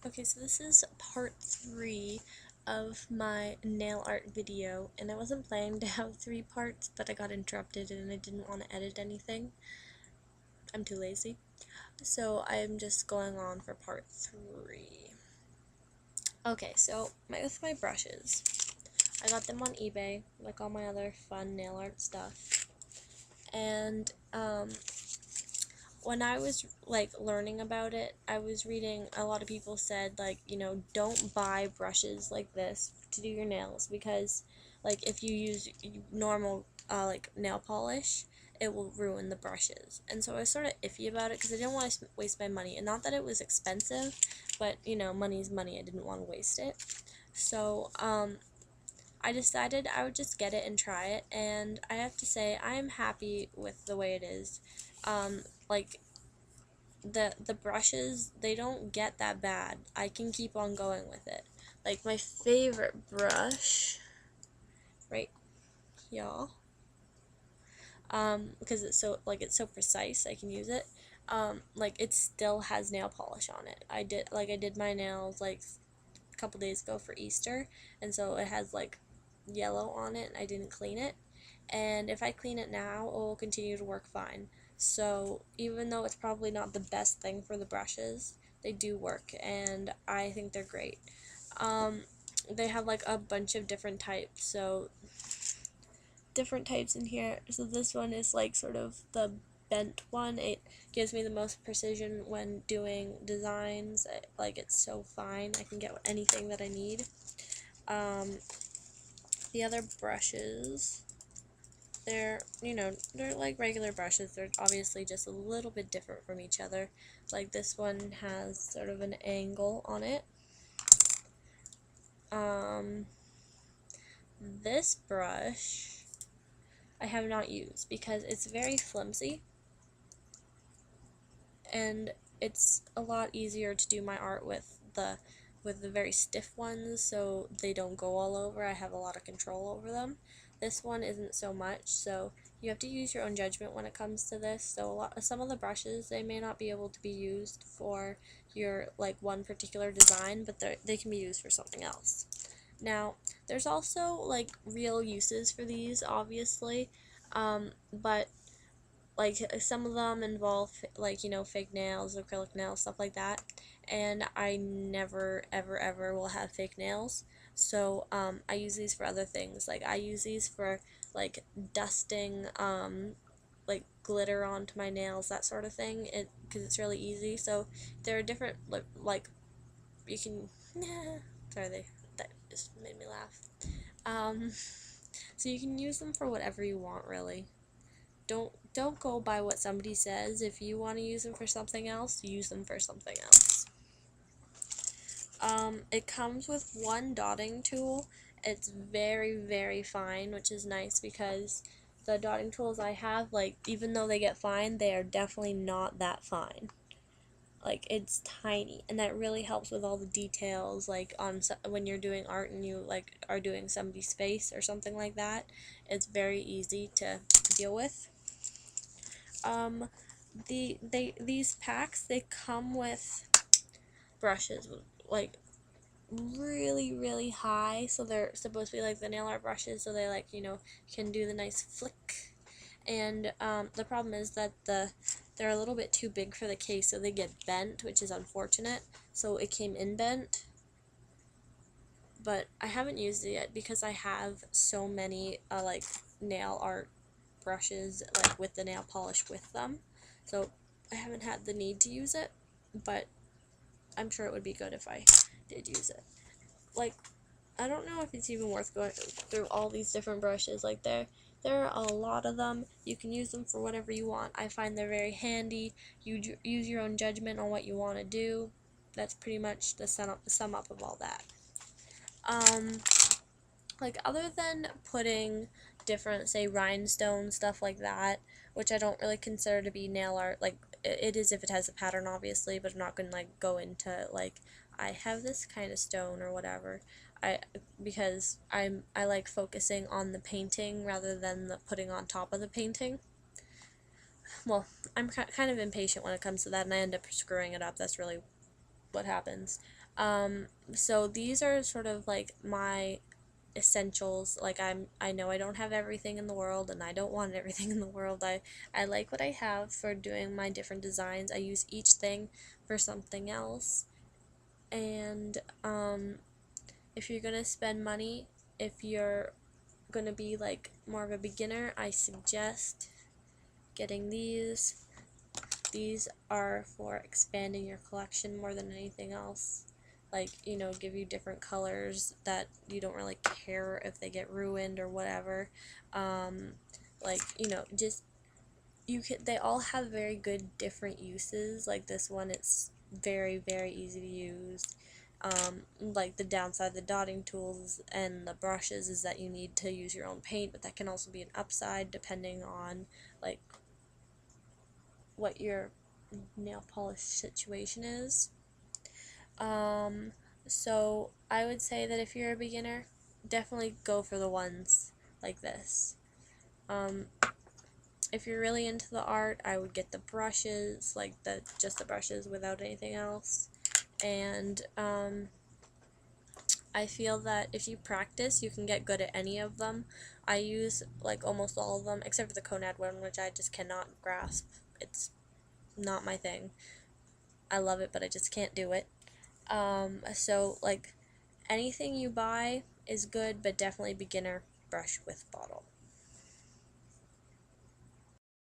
Okay, so this is part 3 of my nail art video, and I wasn't planning to have 3 parts, but I got interrupted and I didn't want to edit anything. I'm too lazy. So I'm just going on for part 3. Okay, so with my brushes, I got them on eBay, like all my other fun nail art stuff. And when I was like learning about it, I was reading a lot of people said like, don't buy brushes like this to do your nails because like if you use normal like nail polish, it will ruin the brushes. And so I was sort of iffy about it because I didn't want to waste my money. And not that it was expensive, but money's money. I didn't want to waste it. So I decided I would just get it and try it, and I have to say I am happy with the way it is. Like the brushes, they don't get that bad. I can keep on going with it. Like my favorite brush right here, because it's so precise, I can use it. Like it still has nail polish on it. I did my nails like a couple days ago for Easter, and so it has like yellow on it and I didn't clean it. And if I clean it now, it will continue to work fine. So even though it's probably not the best thing for the brushes, they do work and I think they're great. They have like a bunch of different types, so different types in here. So this one is like sort of the bent one. It gives me the most precision when doing designs. It's so fine. I can get anything that I need. The other brushes, they're like regular brushes. They're obviously just a little bit different from each other. Like this one has sort of an angle on it. This brush I have not used because it's very flimsy and it's a lot easier to do my art with the very stiff ones so they don't go all over. I have a lot of control over them. This one isn't so much, so you have to use your own judgment when it comes to this. So some of the brushes, they may not be able to be used for your like one particular design, but they can be used for something else. Now, there's also like real uses for these, obviously, but like some of them involve like fake nails, acrylic nails, stuff like that, and I never ever will have fake nails. So I use these for other things. Like I use these for like dusting like glitter onto my nails, that sort of thing, because it's really easy. So there are different like you can sorry, that just made me laugh. um so you can use them for whatever you want, really. Don't go by what somebody says. If you want to use them for something else, use them for something else. It comes with one dotting tool. It's very fine, which is nice because the dotting tools I have, like, even though they get fine, they are definitely not that fine. Like, it's tiny, and that really helps with all the details, like when you're doing art and you like are doing somebody's face or something like that. It's very easy to deal with. Um, these packs, they come with brushes like really high, so they're supposed to be like the nail art brushes, so they like can do the nice flick. And the problem is that they're a little bit too big for the case, so they get bent, which is unfortunate. So it came in bent, but I haven't used it yet because I have so many like nail art brushes like with the nail polish with them. So I haven't had the need to use it, but I'm sure it would be good if I did use it. Like, I don't know if it's even worth going through all these different brushes. Like, there are a lot of them. You can use them for whatever you want. I find they're very handy. You use your own judgment on what you want to do. That's pretty much the sum up of all that. Like, other than putting different, say, rhinestone stuff like that, which I don't really consider to be nail art. Like, it is if it has a pattern, obviously, but I'm not going to, like, go into, like, I have this kind of stone or whatever. Because I like focusing on the painting rather than the putting on top of the painting. Well, I'm kind of impatient when it comes to that, and I end up screwing it up. That's really what happens. So these are sort of like my essentials. Like I know I don't have everything in the world and I don't want everything in the world. I like what I have for doing my different designs. I use each thing for something else. And if you're gonna spend money, if you're gonna be like more of a beginner, I suggest getting these. These are for expanding your collection more than anything else. Like, you know, give you different colors that you don't really care if they get ruined or whatever. Like, you know, just they all have very good different uses. Like this one, it's very easy to use. Like the downside of the dotting tools and the brushes is that you need to use your own paint, but that can also be an upside depending on like what your nail polish situation is. So I would say that if you're a beginner, definitely go for the ones like this. Um, if you're really into the art, I would get the brushes, like just the brushes without anything else. And I feel that if you practice, you can get good at any of them. I use like almost all of them, except for the Conad one, which I just cannot grasp. It's not my thing. I love it, but I just can't do it. So like anything you buy is good, but definitely beginner brush with bottle.